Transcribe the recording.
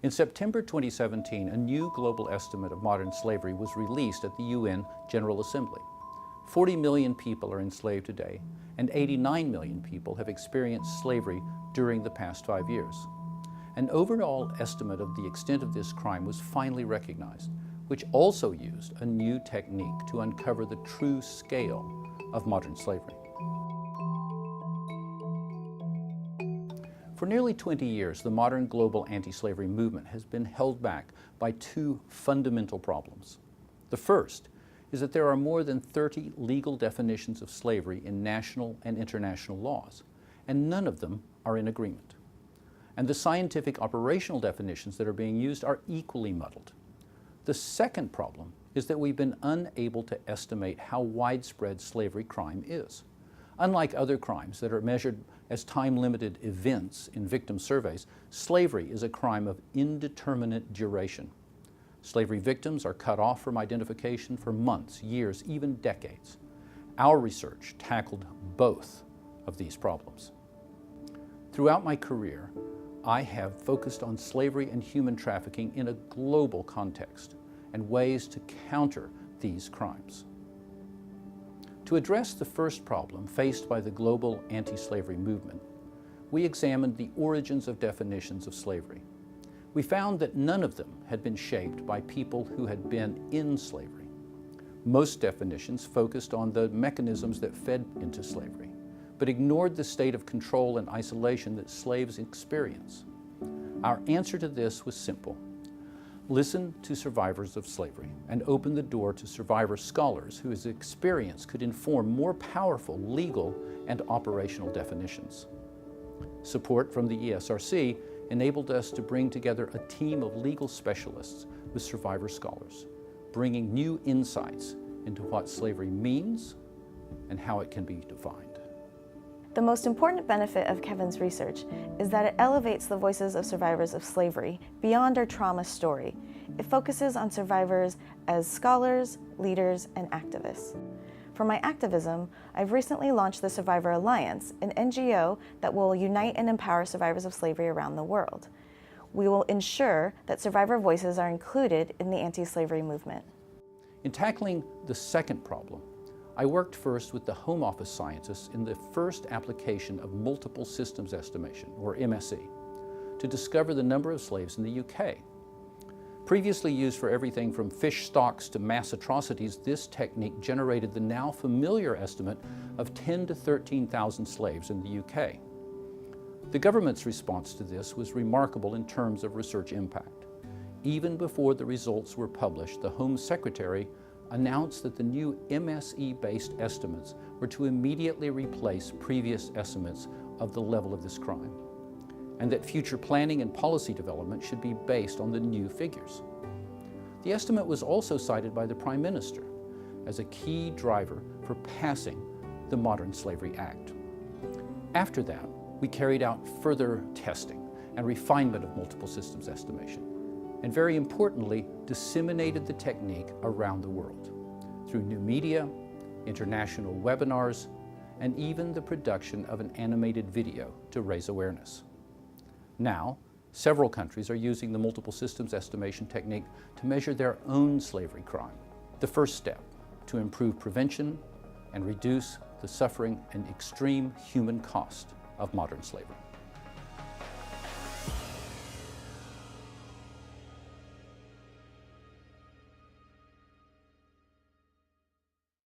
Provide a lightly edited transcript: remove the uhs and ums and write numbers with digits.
In September 2017, a new global estimate of modern slavery was released at the UN General Assembly. 40 million people are enslaved today, and 89 million people have experienced slavery during the past 5 years. An overall estimate of the extent of this crime was finally recognized, which also used a new technique to uncover the true scale of modern slavery. For nearly 20 years, the modern global anti-slavery movement has been held back by two fundamental problems. The first is that there are more than 30 legal definitions of slavery in national and international laws, and none of them are in agreement. And the scientific operational definitions that are being used are equally muddled. The second problem is that we've been unable to estimate how widespread slavery crime is. Unlike other crimes that are measured as time-limited events in victim surveys, slavery is a crime of indeterminate duration. Slavery victims are cut off from identification for months, years, even decades. Our research tackled both of these problems. Throughout my career, I have focused on slavery and human trafficking in a global context and ways to counter these crimes. To address the first problem faced by the global anti-slavery movement, we examined the origins of definitions of slavery. We found that none of them had been shaped by people who had been in slavery. Most definitions focused on the mechanisms that fed into slavery, but ignored the state of control and isolation that slaves experience. Our answer to this was simple. Listen to survivors of slavery and open the door to survivor scholars whose experience could inform more powerful legal and operational definitions. Support from the ESRC enabled us to bring together a team of legal specialists with survivor scholars, bringing new insights into what slavery means and how it can be defined. The most important benefit of Kevin's research is that it elevates the voices of survivors of slavery beyond our trauma story. It focuses on survivors as scholars, leaders, and activists. For my activism, I've recently launched the Survivor Alliance, an NGO that will unite and empower survivors of slavery around the world. We will ensure that survivor voices are included in the anti-slavery movement. In tackling the second problem, I worked first with the Home Office scientists in the first application of multiple systems estimation, or MSE, to discover the number of slaves in the UK. Previously used for everything from fish stocks to mass atrocities, this technique generated the now familiar estimate of 10,000 to 13,000 slaves in the UK. The government's response to this was remarkable in terms of research impact. Even before the results were published, the Home Secretary announced that the new MSE-based estimates were to immediately replace previous estimates of the level of this crime, and that future planning and policy development should be based on the new figures. The estimate was also cited by the Prime Minister as a key driver for passing the Modern Slavery Act. After that, we carried out further testing and refinement of multiple systems estimation, and very importantly, disseminated the technique around the world through new media, international webinars, and even the production of an animated video to raise awareness. Now, several countries are using the multiple systems estimation technique to measure their own slavery crime, the first step to improve prevention and reduce the suffering and extreme human cost of modern slavery.